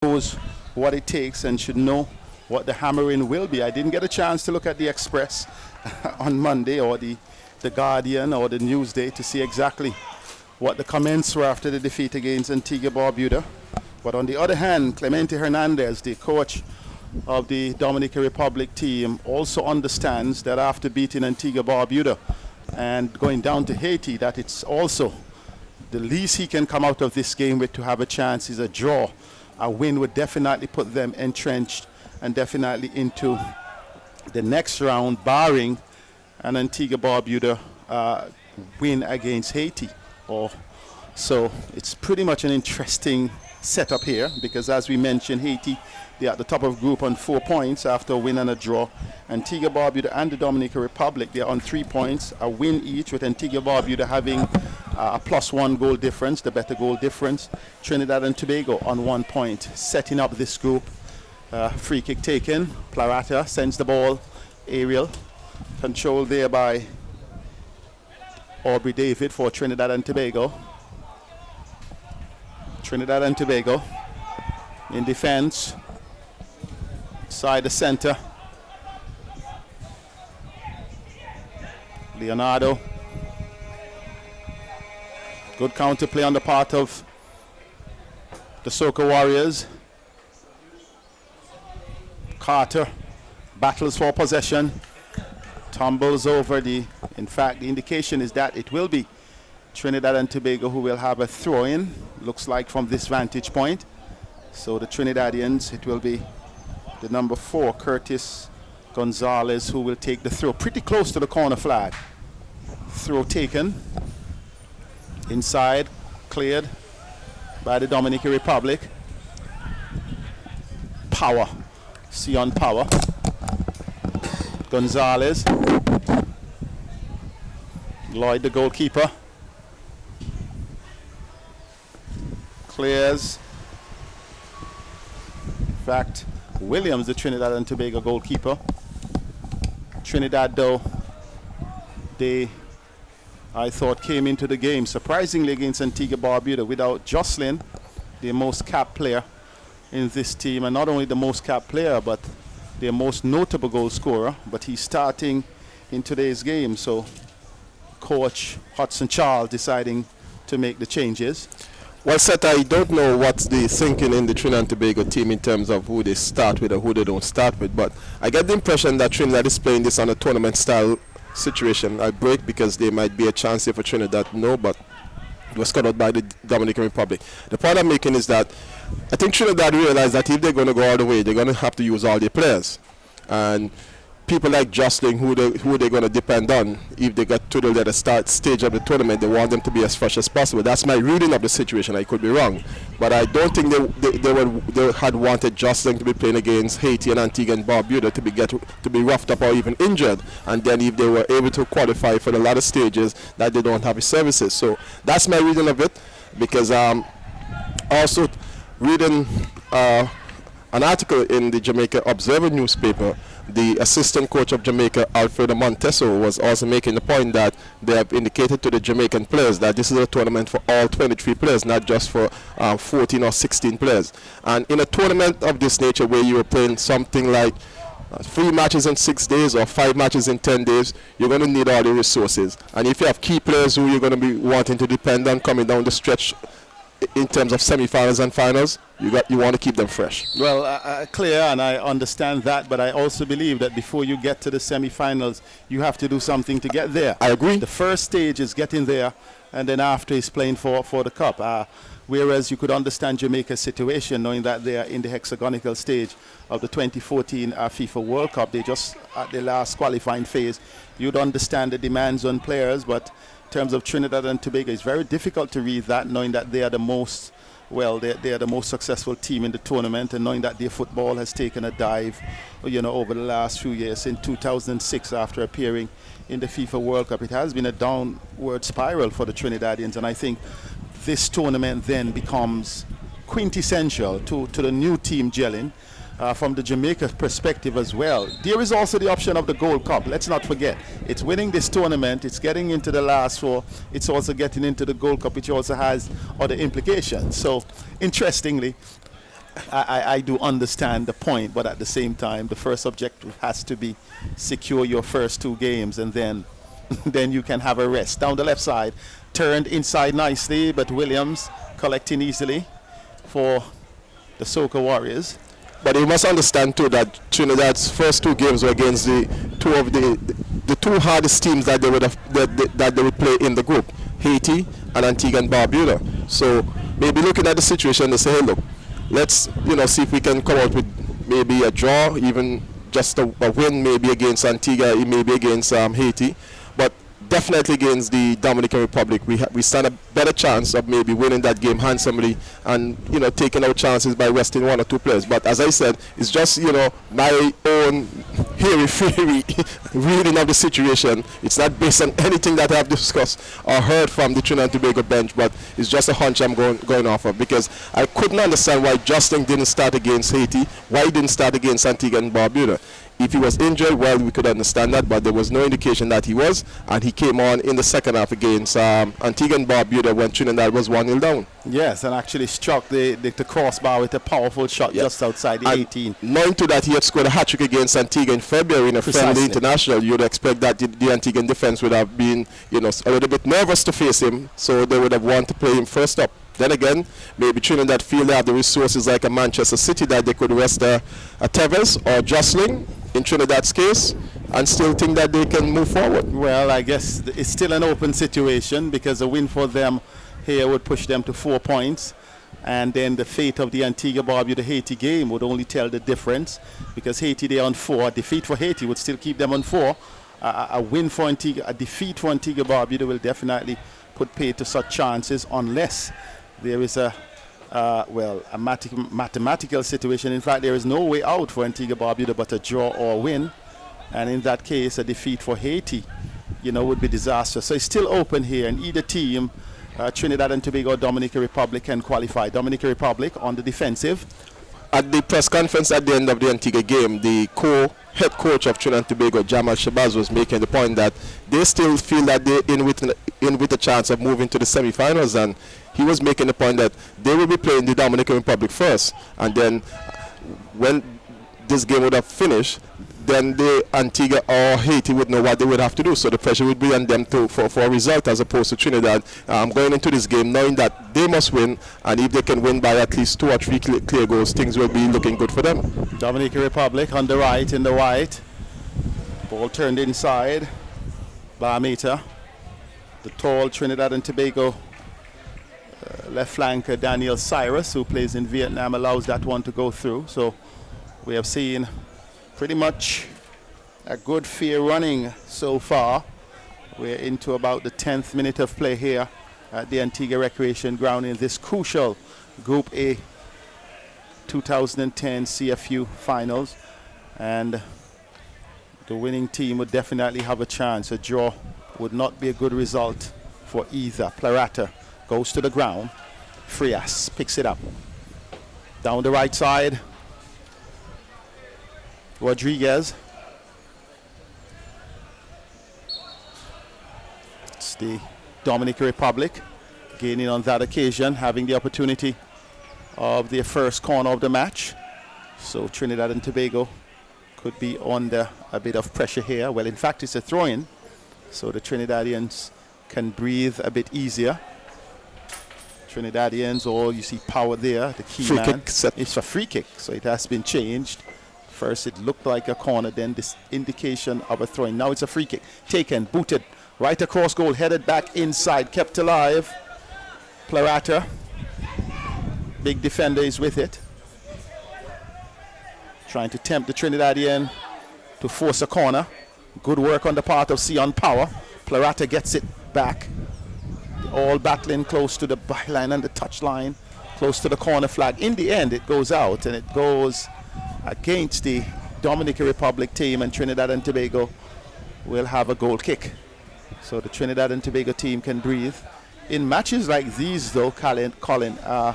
knows what it takes and should know what the hammering will be. I didn't get a chance to look at the Express on Monday or the Guardian or the Newsday to see exactly what the comments were after the defeat against Antigua Barbuda. But on the other hand, Clemente Hernandez, the coach of the Dominican Republic team, also understands that after beating Antigua Barbuda and going down to Haiti, that it's also the least he can come out of this game with to have a chance is a draw. A win would definitely put them entrenched and definitely into the next round, barring an Antigua Barbuda win against Haiti. So it's pretty much an interesting setup here because, as we mentioned, Haiti, they're at the top of group on 4 points after a win and a draw. Antigua Barbuda and the Dominican Republic, they're on 3 points, a win each, with Antigua Barbuda having a +1 goal difference, the better goal difference. Trinidad and Tobago on 1 point, setting up this group. Free kick taken. Plata sends the ball aerial, controlled there by Aubrey David for Trinidad and Tobago. Trinidad and Tobago in defense, side the center. Leonardo. Good counter play on the part of the Soca Warriors. Carter battles for possession, tumbles over in fact, the indication is that it will be Trinidad and Tobago who will have a throw-in, looks like from this vantage point. So the Trinidadians, it will be the number 4, Curtis Gonzalez, who will take the throw pretty close to the corner flag. Throw taken. Inside, cleared by the Dominican Republic. Power. Sion Power. Gonzalez. Lloyd, the goalkeeper. Clears. In fact, Williams, the Trinidad and Tobago goalkeeper. Trinidad, though, I thought came into the game surprisingly against Antigua Barbuda without Jocelyn, the most capped player in this team, and not only the most capped player but their most notable goal scorer. But he's starting in today's game, so coach Hudson Charles deciding to make the changes. Well, Seth, I don't know what's the thinking in the Trinidad and Tobago team in terms of who they start with or who they don't start with, but I get the impression that Trinidad is playing this on a tournament style situation. I break because there might be a chance here for Trinidad, no, but it was cut out by the Dominican Republic. The point I'm making is that I think Trinidad realized that if they're going to go all the way, they're going to have to use all their players. And people like Jocelyn, who they're going to depend on, if they get to the start stage of the tournament, they want them to be as fresh as possible. That's my reading of the situation. I could be wrong, but I don't think they had wanted Jocelyn to be playing against Haiti and Antigua and Barbuda to be roughed up or even injured, and then if they were able to qualify for the latter stages, that they don't have his services. So that's my reading of it, because also reading an article in the Jamaica Observer newspaper, the assistant coach of Jamaica, Alfredo Monteso, was also making the point that they have indicated to the Jamaican players that this is a tournament for all 23 players, not just for 14 or 16 players. And in a tournament of this nature, where you are playing something like 3 matches in 6 days or 5 matches in 10 days, you're going to need all the resources. And if you have key players who you're going to be wanting to depend on coming down the stretch in terms of semi-finals and finals, you want to keep them fresh. Well, clear, and I understand that, but I also believe that before you get to the semi-finals, you have to do something to get there. I agree. The first stage is getting there, and then after is playing for the cup. Whereas you could understand Jamaica's situation, knowing that they are in the hexagonal stage of the 2014 FIFA World Cup. They just at the last qualifying phase. You'd understand the demands on players, but in terms of Trinidad and Tobago, it's very difficult to read that, knowing that they are the most they are the most successful team in the tournament, and knowing that their football has taken a dive, over the last few years. In 2006, after appearing in the FIFA World Cup, it has been a downward spiral for the Trinidadians, and I think this tournament then becomes quintessential to the new team gelling. From the Jamaica perspective as well. There is also the option of the Gold Cup. Let's not forget, it's winning this tournament, it's getting into the last 4, it's also getting into the Gold Cup, which also has other implications. So, interestingly, I do understand the point, but at the same time, the first objective has to be secure your first 2 games, and then then you can have a rest. Down the left side, turned inside nicely, but Williams collecting easily for the Soca Warriors. But you must understand too that Trinidad's first 2 games were against the 2 hardest teams that they would play in the group, Haiti and Antigua and Barbuda. So maybe looking at the situation, they say, hey, look, let's see if we can come out with maybe a draw, even just a win, maybe against Antigua, maybe against Haiti, but definitely against the Dominican Republic, we stand a better chance of maybe winning that game handsomely and taking our chances by resting 1 or 2 players. But as I said, it's just my own hairy reading of the situation. It's not based on anything that I've discussed or heard from the Trinidad and Tobago bench, but it's just a hunch I'm going off of, because I couldn't understand why Justin didn't start against Haiti, why he didn't start against Antigua and Barbuda. If he was injured, well, we could understand that, but there was no indication that he was, and he came on in the second half against Antigua and Barbuda when Trinidad was 1-0 down. Yes, and actually struck the crossbar with a powerful shot just outside the 18. Knowing to that he had scored a hat-trick against Antigua in February in a friendly international, you'd expect that the Antiguan defense would have been, a little bit nervous to face him, so they would have wanted to play him first up. Then again, maybe Trinidad feel they have the resources like a Manchester City that they could rest a Tevez or Jostling in Trinidad's case and still think that they can move forward. Well, I guess it's still an open situation, because a win for them here would push them to 4 points, and then the fate of the Antigua-Barbuda Haiti game would only tell the difference, because Haiti, they're on 4. A defeat for Haiti would still keep them on 4. A win for Antigua, a defeat for Antigua-Barbuda will definitely put paid to such chances, unless there is a mathematical situation. In fact, there is no way out for Antigua-Barbuda but a draw or a win, and in that case, a defeat for Haiti, would be disastrous. So it's still open here, and either team, Trinidad and Tobago or Dominican Republic, can qualify. Dominican Republic on the defensive. At the press conference at the end of the Antigua game, the head coach of Trinidad and Tobago, Jamal Shabazz, was making the point that they still feel that they're in with a chance of moving to the semi-finals, and he was making the point that they will be playing the Dominican Republic first, and then when this game would have finished, then the Antigua or Haiti would know what they would have to do. So the pressure would be on them for a result, as opposed to Trinidad going into this game knowing that they must win, and if they can win by at least 2 or 3 clear goals, things will be looking good for them. Dominican Republic on the right, in the white. Ball turned inside. Barmeta. The tall Trinidad and Tobago left flanker Daniel Cyrus, who plays in Vietnam, allows that one to go through. So we have seen pretty much a good fair running so far. We're into about the 10th minute of play here at the Antigua Recreation Ground in this crucial Group A 2010 CFU Finals, and the winning team would definitely have a chance. A draw would not be a good result for either. Plurata goes to the ground. Frias picks it up. Down the right side, Rodriguez. It's the Dominican Republic gaining on that occasion, having the opportunity of their first corner of the match. So Trinidad and Tobago could be under a bit of pressure here. Well, in fact, it's a throw-in, so the Trinidadians can breathe a bit easier. Trinidadians, you see power there, the key man. It's a free kick, so it has been changed. First it looked like a corner, then this indication of a throw-in. Now it's a free kick. Taken, booted, right across goal, headed back inside, kept alive. Plurata, big defender, is with it. Trying to tempt the Trinidadian to force a corner. Good work on the part of Sion Power. Plurata gets it back. All battling close to the byline and the touchline, close to the corner flag. In the end, it goes out, and it goes against the Dominican Republic team, and Trinidad and Tobago will have a goal kick. So the Trinidad and Tobago team can breathe. In matches like these, though, Colin, I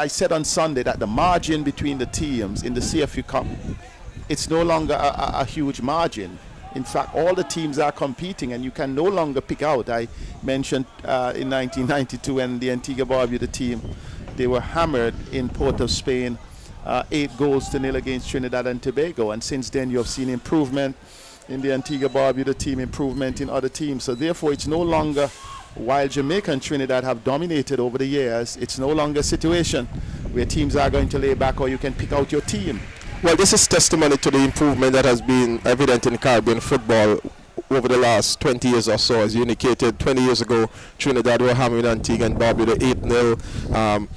said on Sunday that the margin between the teams in the CFU Cup, it's no longer a huge margin. In fact, all the teams are competing, and you can no longer pick out. I mentioned in 1992 when the Antigua-Barbuda team they were hammered in Port of Spain, 8-0 against Trinidad and Tobago. And since then, you have seen improvement in the Antigua-Barbuda team, improvement in other teams. So therefore, it's no longer, while Jamaica and Trinidad have dominated over the years, it's no longer a situation where teams are going to lay back or you can pick out your team. Well, this is testimony to the improvement that has been evident in Caribbean football over the last 20 years or so. As you indicated, 20 years ago, Trinidad were hammering Antigua and Barbuda 8-0.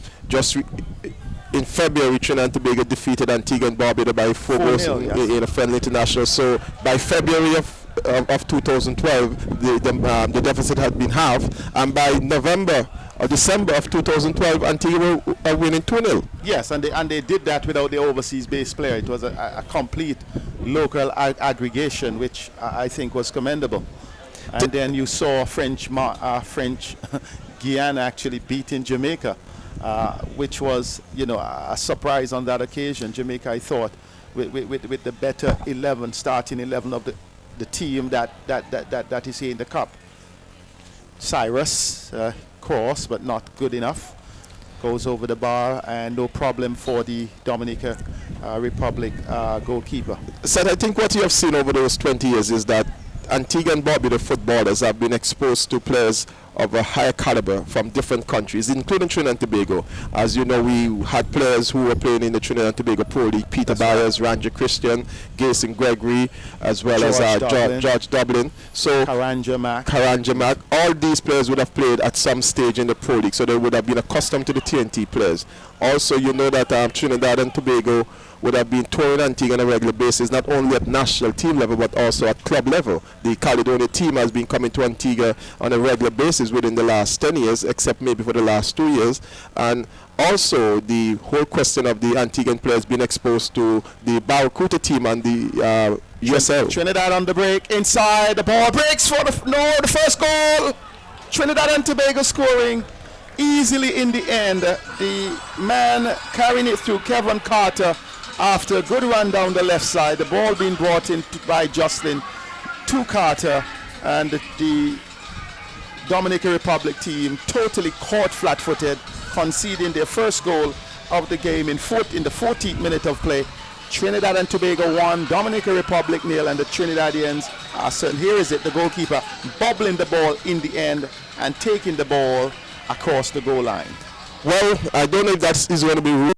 In February, Trinidad and Tobago defeated Antigua and Barbuda by 4 goals in a friendly international. So by February of 2012, the deficit had been halved, and by November or December of 2012, Antigua were winning 2-0. Yes, and they did that without the overseas-based player. It was a complete local aggregation, which I think was commendable. And then you saw French Guyana actually beating Jamaica, which was, a surprise on that occasion. Jamaica, I thought, with the better starting 11 of the team that is here in the cup. Cyrus, cross, but not good enough. Goes over the bar, and no problem for the Dominica Republic goalkeeper. Seth, I think what you have seen over those 20 years is that Antigua and Barbuda footballers have been exposed to players of a higher caliber from different countries, including Trinidad and Tobago. As you know, we had players who were playing in the Trinidad and Tobago Pro League: Peter Byers, Ranger Christian, Gason Gregory, as well as George Dublin. So Karanja Mack. All these players would have played at some stage in the Pro League, so they would have been accustomed to the TNT players. Also, you know that Trinidad and Tobago would have been touring Antigua on a regular basis, not only at national team level but also at club level. The Caledonia team has been coming to Antigua on a regular basis within the last 10 years, except maybe for the last 2 years. And also the whole question of the Antiguan players being exposed to the Barracuda team and the USL. Trinidad on the break, inside, the ball breaks for the first goal. Trinidad and Tobago scoring easily in the end. The man carrying it through, Kevin Carter, after a good run down the left side. The ball being brought in by Jocelyn to Carter, and the Dominican Republic team totally caught flat-footed, conceding their first goal of the game in the 14th minute of play. Trinidad and Tobago 1, Dominican Republic 0, and the Trinidadians are certain. Here is it, the goalkeeper bobbling the ball in the end and taking the ball across the goal line. Well, I don't know if that is going to be